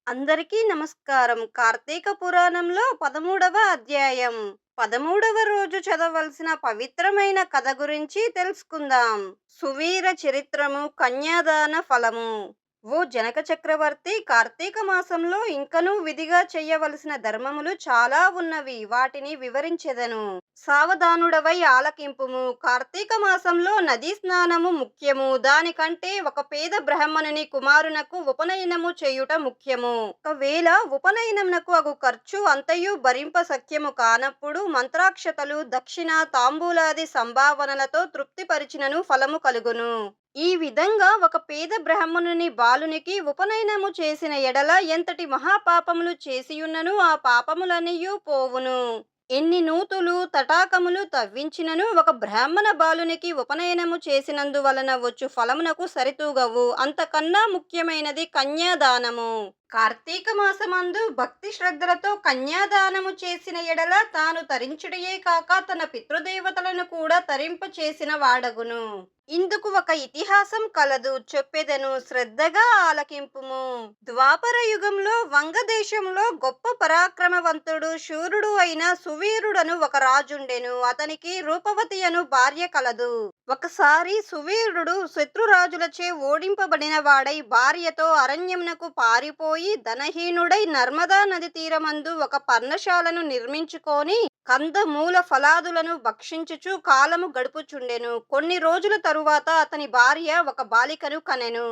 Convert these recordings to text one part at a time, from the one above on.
అందరికీ నమస్కారం. కార్తీక పురాణంలో 13వ అధ్యాయం. 13వ రోజు చదవవలసిన పవిత్రమైన కథ గురించి తెలుసుకుందాం. సువీర చరిత్రము కన్యాదాన ఫలము. ఓ జనక చక్రవర్తి, కార్తీక మాసంలో ఇంకనూ విధిగా చెయ్యవలసిన ధర్మములు చాలా ఉన్నవి. వాటిని వివరించెదను. సావధానుడవై ఆలకింపుము. కార్తీక మాసంలో నదీ స్నానము ముఖ్యము. దానికంటే ఒక పేద బ్రాహ్మణుని కుమారునకు ఉపనయనము చేయుట ముఖ్యము. ఒకవేళ ఉపనయనమునకు అగు ఖర్చు అంతయు భరింప సఖ్యము కానప్పుడు మంత్రాక్షతలు, దక్షిణ, తాంబూలాది సంభావనలతో తృప్తిపరిచినను ఫలము కలుగును. ఈ విధంగా ఒక పేద బ్రాహ్మణుని బాలునికి ఉపనయనము చేసిన ఎడల ఎంతటి మహాపాపములు చేసియున్నను ఆ పాపములనియు పోవును. ఎన్ని నూతులు తటాకములు తవ్వించినను ఒక బ్రాహ్మణ బాలునికి ఉపనయనము చేసినందువలన వచ్చు ఫలమునకు సరితూగవు. అంతకన్నా ముఖ్యమైనది కన్యాదానము. కార్తీక మాసమందు భక్తి శ్రద్ధలతో కన్యాదానము చేసిన ఎడల తాను తరించుటయే కాక తన పితృదేవతలను కూడా తరింప చేసిన వాడగును. ఇందుకు ఒక ఇతిహాసం కలదు, చెప్పెదను, శ్రద్ధగా ఆలకింపుము. ద్వాపర యుగంలో వంగదేశంలో గొప్ప పరాక్రమవంతుడు శూరుడు అయిన సువీరుడను ఒక రాజుండెను. అతనికి రూపవతి అను భార్య కలదు. ఒకసారి సువీరుడు శత్రురాజులచే ఓడింపబడిన వాడై భార్యతో అరణ్యమునకు పారిపోయి ధనహీనుడై నర్మదా నది తీరమందు ఒక పర్ణశాలను నిర్మించుకొని కందమూల ఫలాదులను భక్షించుచు కాలము గడుపుచుండెను. కొన్ని రోజుల తరువాత అతని భార్య ఒక బాలికను కనెను.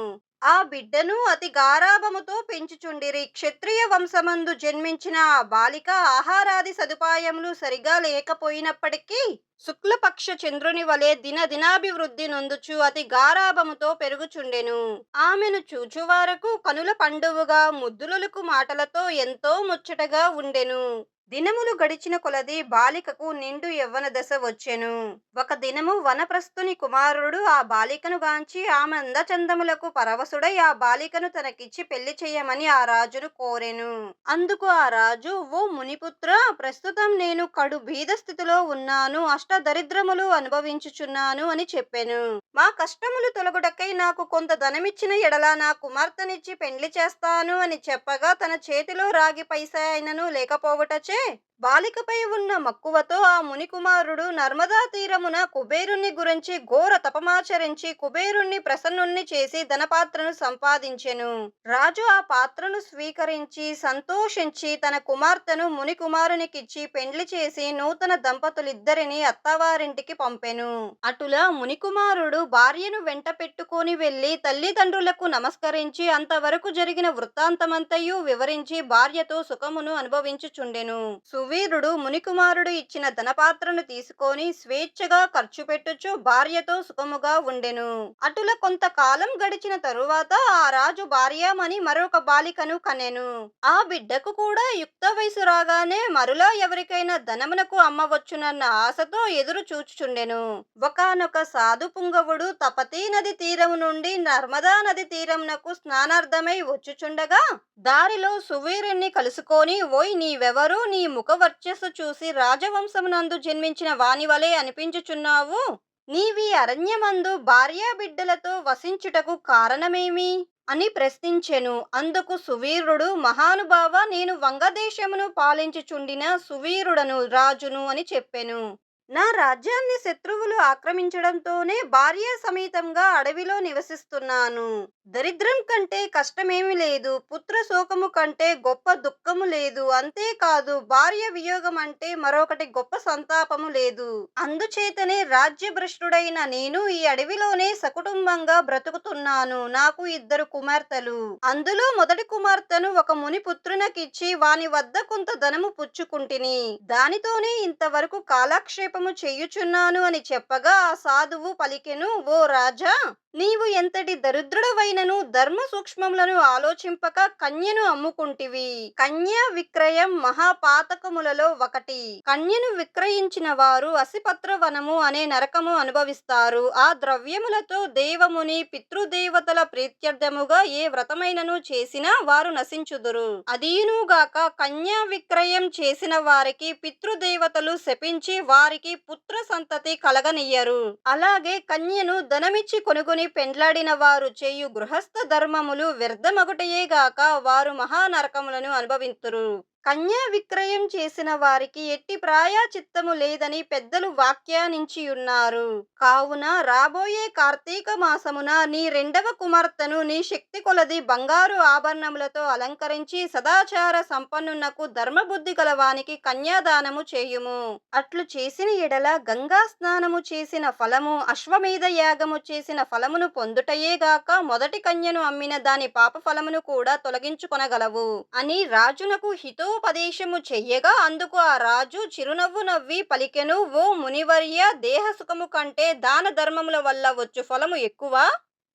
ఆ బిడ్డను అతి గారాభముతో పెంచుచుండిరి. క్షత్రియ వంశమందు జన్మించిన ఆ బాలిక ఆహారాది సదుపాయములు సరిగా లేకపోయినప్పటికీ శుక్లపక్ష చంద్రుని వలె దినదినాభివృద్ధి నొందుచు అతి గారాభముతో పెరుగుచుండెను. ఆమెను చూచువారకు కనుల పండువుగా ముద్దులొలుకు మాటలతో ఎంతో ముచ్చటగా ఉండెను. దినములు గడిచిన కొలది బాలికకు నిండు యవ్వన దశ వచ్చెను. ఒక దినము వనప్రస్థుని కుమారుడు ఆ బాలికను గాంచి ఆమె అందచందములకు పరవశుడై ఆ బాలికను తనకిచ్చి పెళ్లి చెయ్యమని ఆ రాజును కోరెను. అందుకు ఆ రాజు, ఓ మునిపుత్ర, ప్రస్తుతం నేను కడు బీద స్థితిలో ఉన్నాను, అష్టదరిద్రములు అనుభవించుచున్నాను అని చెప్పెను. మా కష్టములు తొలగుటకై నాకు కొంత ధనమిచ్చిన ఎడల నా కుమార్తెనిచ్చి పెండ్లి చేస్తాను అని చెప్పగా తన చేతిలో రాగి పైసా అయినను లేకపోవటచే బాలికపై ఉన్న మక్కువతో ఆ మునికుమారుడు నర్మదా తీరమున కుబేరుణ్ణి గురించి ఘోర తపమాచరించి కుబేరుణ్ణి ప్రసన్నుణ్ణి చేసి ధనపాత్రను సంపాదించెను. రాజు ఆ పాత్రను స్వీకరించి సంతోషించి తన కుమార్తెను మునికుమారునికిచ్చి పెండ్లి చేసి నూతన దంపతులిద్దరిని అత్తవారింటికి పంపెను. అటులా మునికుమారుడు భార్యను వెంట పెట్టుకొని వెళ్లి తల్లిదండ్రులకు నమస్కరించి అంతవరకు జరిగిన వృత్తాంతమంతయు వివరించి భార్యతో సుఖమును అనుభవించుచుండెను. సువీరుడు మునికుమారుడు ఇచ్చిన ధనపాత్రను తీసుకొని స్వేచ్ఛగా ఖర్చు పెట్టుచు భార్యతో సుఖముగా ఉండెను. అటుల కొంతకాలం గడిచిన తరువాత ఆ రాజు భార్యామణి మరొక బాలికను కనెను. ఆ బిడ్డకు కూడా యుక్త వయసు రాగానే మరులా ఎవరికైనా ధనమునకు అమ్మవచ్చునన్న ఆశతో ఎదురు చూచుచుండెను. ఒకానొక సాధు పుంగవుడు తపతీ నది తీరము నుండి నర్మదా నది తీరమునకు స్నానార్థమై వచ్చుచుండగా దారిలో సువీరుణ్ణి కలుసుకొని, ఓయ్, నీవెవరు? నీ ముఖ వర్చస్సు చూసి రాజవంశమునందు జన్మించిన వానివలే అనిపించుచున్నావు. నీవీ అరణ్యమందు భార్యా బిడ్డలతో వసించుటకు కారణమేమి అని ప్రశ్నించెను. అందుకు సువీరుడు, మహానుభావ, నేను వంగదేశమును పాలించుచుండిన సువీరుడను, రాజును అని చెప్పెను. నా రాజ్యాన్ని శత్రువులు ఆక్రమించడంతోనే భార్యా సమేతంగా అడవిలో నివసిస్తున్నాను. దరిద్రం కంటే కష్టమేమి లేదు, పుత్ర శోకము కంటే గొప్ప దుఃఖము లేదు, అంతేకాదు భార్య వియోగం అంటే మరొకటి గొప్ప సంతాపము లేదు. అందుచేతనే రాజ్యభ్రష్టుడైన నేను ఈ అడవిలోనే సకుటుంబంగా బ్రతుకుతున్నాను. నాకు ఇద్దరు కుమార్తెలు. అందులో మొదటి కుమార్తెను ఒక ముని పుత్రునకిచ్చి వాని వద్ద కొంత ధనము పుచ్చుకుంటిని. దానితోనే ఇంతవరకు కాలక్షేపము చెయ్యుచున్నాను అని చెప్పగా ఆ సాధువు పలికెను, ఓ రాజా, నీవు ఎంతటి దరిద్రుడవైనను ధర్మ సూక్ష్మములను ఆలోచింపక కన్యను అమ్ముకుంటివి. కన్యా విక్రయం మహాపాతకములలో ఒకటి. కన్యను విక్రయించిన వారు అసిపత్ర వనము అనే నరకము అనుభవిస్తారు. ఆ ద్రవ్యములతో దేవముని పితృదేవతల ప్రీత్యర్థముగా ఏ వ్రతమైనను చేసినా వారు నశించుదురు. అదీనుగాక కన్యా విక్రయం చేసిన వారికి పితృదేవతలు శపించి వారికి వారికి పుత్ర సంతతి కలగనియ్యరు. అలాగే కన్యను ధనమిచ్చి కొనుగొని పెండ్లాడిన వారు చేయు గృహస్థ ధర్మములు వ్యర్థమగుటయేగాక వారు మహానరకములను అనుభవింతురు. కన్యా విక్రయం చేసిన వారికి ఎట్టి ప్రాయశ్చిత్తము లేదని పెద్దలు వ్యాఖ్యానించియున్నారు. కావున రాబోయే కార్తీక మాసమున నీ రెండవ కుమార్తెను నీ శక్తి కొలది బంగారు ఆభరణములతో అలంకరించి సదాచార సంపన్నునకు ధర్మబుద్ధి గలవానికి కన్యాదానము చేయుము. అట్లు చేసిన ఎడల గంగా స్నానము చేసిన ఫలము, అశ్వమేధ యాగము చేసిన ఫలమును పొందుటయేగాక మొదటి కన్యను అమ్మిన దాని పాప ఫలమును కూడా తొలగించుకొనగలవు అని రాజునకు హితోపదేశము చెయ్యగా, అందుకు ఆ రాజు చిరునవ్వు నవ్వి పలికెను, ఓ మునివర్య, దేహ సుఖము కంటే దాన ధర్మముల వల్ల వచ్చు ఫలము ఎక్కువ.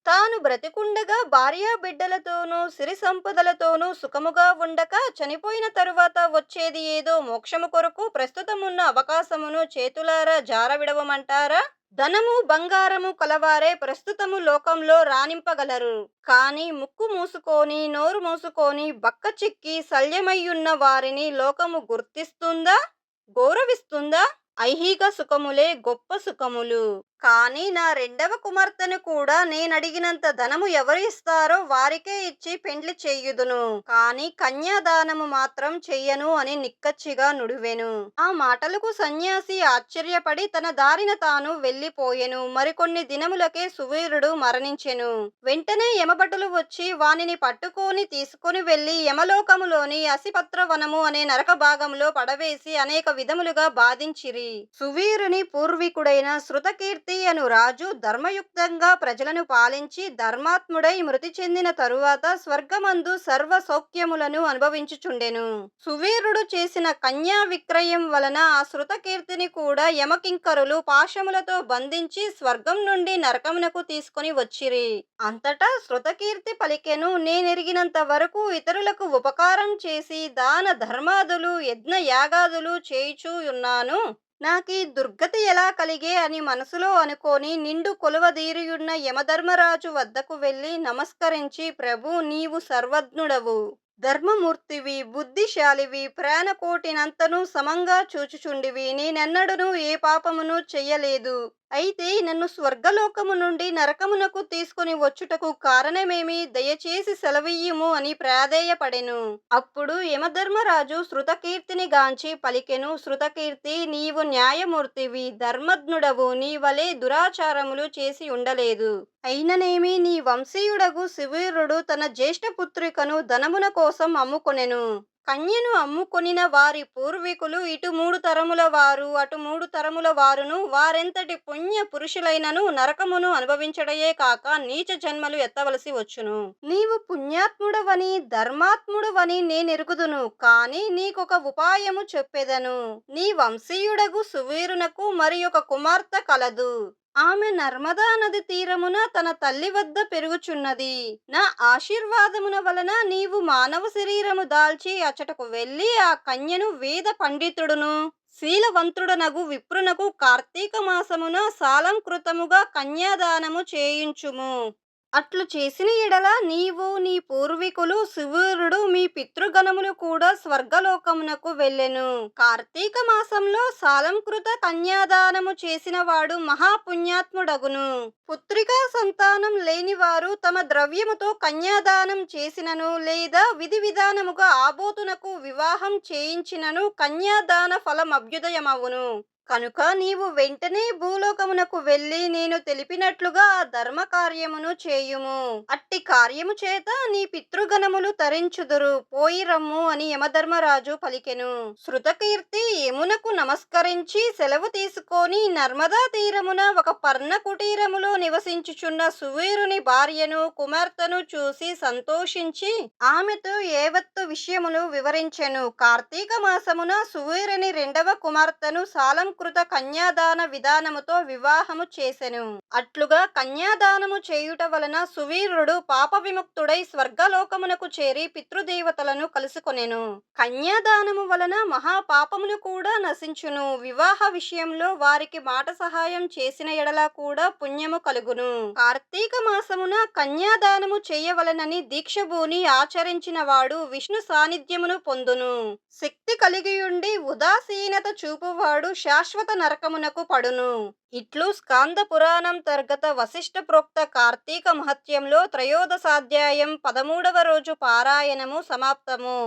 తాను బ్రతికుండగా భార్యా బిడ్డలతోనూ సిరి సంపదలతోనూ సుఖముగా ఉండక చనిపోయిన తరువాత వచ్చేది ఏదో మోక్షము కొరకు ప్రస్తుతమున్న అవకాశమును చేతులారా జారవిడవమంటారా? ధనము బంగారము కలవారే ప్రస్తుతము లోకంలో రాణింపగలరు. కాని ముక్కు మూసుకొని నోరు మూసుకొని బక్క చిక్కి శల్యమయ్యున్న వారిని లోకము గుర్తిస్తుందా, గౌరవిస్తుందా? ఐహిక సుఖములే గొప్ప సుఖములు. కాని నా రెండవ కుమార్తెను కూడా నేనడిగినంత ధనము ఎవరు ఇస్తారో వారికే ఇచ్చి పెండ్లి చెయ్యుదును. కాని కన్యాదానము మాత్రం చెయ్యను అని నిక్కచ్చిగా నుడివెను. ఆ మాటలకు సన్యాసి ఆశ్చర్యపడి తన దారిన తాను వెళ్ళిపోయెను. మరికొన్ని దినములకే సువీరుడు మరణించెను. వెంటనే యమభటులు వచ్చి వానిని పట్టుకొని తీసుకొని వెళ్లి యమలోకములోని అసిపత్రవనము అనే నరక భాగంలో పడవేసి అనేక విధములుగా బాధించిరి. సువీరుని పూర్వీకుడైన శృతకీర్తి అను రాజు ధర్మయుక్తంగా ప్రజలను పాలించి ధర్మాత్ముడై మృతి చెందిన తరువాత స్వర్గమందు సర్వ సౌఖ్యములను అనుభవించుచుండెను. సువీరుడు చేసిన కన్యా విక్రయం వలన ఆ శృతకీర్తిని కూడా యమకింకరులు పాశములతో బంధించి స్వర్గం నుండి నరకమునకు తీసుకొని వచ్చిరి. అంతటా శృతకీర్తి పలికెను, నేనెరిగినంత వరకు ఇతరులకు ఉపకారం చేసి దాన ధర్మాదులు యజ్ఞ యాగాదులు చేయుచూ ఉన్నాను. నాకీ దుర్గతి ఎలా కలిగే అని మనసులో అనుకొని నిండు కొలువదీరియున్న యమధర్మరాజు వద్దకు వెళ్ళి నమస్కరించి, ప్రభు, నీవు సర్వజ్ఞుడవు, ధర్మమూర్తివి, బుద్ధిశాలివి, ప్రాణకోటినంతను సమంగా చూచుచుండివి. నేనెన్నడూనూ ఏ పాపమును చెయ్యలేదు. అయితే నన్ను స్వర్గలోకము నుండి నరకమునకు తీసుకుని వచ్చుటకు కారణమేమి? దయచేసి సెలవియ్యుము అని ప్రాధేయపడెను. అప్పుడు యమధర్మరాజు శృతకీర్తిని గాంచి పలికెను, శృతకీర్తి, నీవు న్యాయమూర్తివి, ధర్మజ్ఞుడవు. నీ వలె దురాచారములు చేసి ఉండలేదు. అయిననేమి నీ వంశీయుడగు సువీరుడు తన జ్యేష్ఠపుత్రికను ధనమున కోసం అమ్ముకొనెను. కన్యను అమ్ముకొనిన వారి పూర్వీకులు ఇటు 3 తరముల వారు అటు 3 తరముల వారును వారెంతటి పుణ్య పురుషులైనను నరకమును అనుభవించడయే కాక నీచ జన్మలు ఎత్తవలసి వచ్చును. నీవు పుణ్యాత్ముడవని ధర్మాత్ముడవని నేనెరుగుదును. కాని నీకొక ఉపాయము చెప్పెదను. నీ వంశీయుడగు సువీరునకు మరి ఒక కుమార్తె కలదు. ఆమె నర్మదా నది తీరమున తన తల్లి వద్ద పెరుగుచున్నది. నా ఆశీర్వాదమున వలన నీవు మానవ శరీరము దాల్చి అచటకు వెళ్ళి ఆ కన్యను వేద పండితుడును శీలవంతుడనగు విప్రునకు కార్తీక మాసమున సాలంకృతముగా కన్యాదానము చేయించుము. అట్లు చేసిన ఎడల నీవు నీ పూర్వీకులు సువీరుడు మీ పితృగణములు కూడా స్వర్గలోకమునకు వెళ్ళెను. కార్తీక మాసంలో సాలంకృత కన్యాదానము చేసిన వాడు మహాపుణ్యాత్ముడగును. పుత్రికా సంతానం లేనివారు తమ ద్రవ్యముతో కన్యాదానం చేసినను లేదా విధి విధానముగా ఆబోతునకు వివాహం చేయించినను కన్యాదాన ఫలం అభ్యుదయమవును. కనుక నీవు వెంటనే భూలోకమునకు వెళ్ళి నేను తెలిపినట్లుగా ఆ ధర్మ కార్యమును చేయుము. అట్టి కార్యము చేత నీ పితృగణములు తరించుదురు. పోయి రమ్ము అని యమధర్మరాజు పలికెను. శృతకీర్తి యమునకు నమస్కరించి సెలవు తీసుకొని నర్మదా తీరమున ఒక పర్ణ కుటీరములో నివసించుచున్న సువీరుని భార్యను కుమార్తెను చూసి సంతోషించి ఆమెతో ఏవత్తు విషయములు వివరించెను. కార్తీక మాసమున సువీరుని రెండవ కుమార్తెను సాలం కృత కన్యాదాన విధానముతో వివాహము చేసెను. అట్లుగా కన్యాదానము చేయుట వలన సువీరుడు పాప విముక్తుడై స్వర్గలోకమునకు చేరి పితృదేవతలను కలుసుకొనెను. కన్యాదానము వలన మహాపాపములు కూడా నశించును. వివాహ విషయంలో వారికి మాట సహాయం చేసిన ఎడల కూడా పుణ్యము కలుగును. కార్తీక మాసమున కన్యాదానము చేయవలనని దీక్షభూని ఆచరించిన వాడు విష్ణు సాన్నిధ్యమును పొందును. శక్తి కలిగియుండి ఉదాసీనత చూపువాడు శాశ్వత శాశ్వత నరకమునకు పడును. ఇట్లు స్కాంద పురాణంతర్గత వశిష్ఠ ప్రోక్త కార్తీక మహత్యంలో త్రయోదశాధ్యాయం 13వ రోజు పారాయణము సమాప్తము.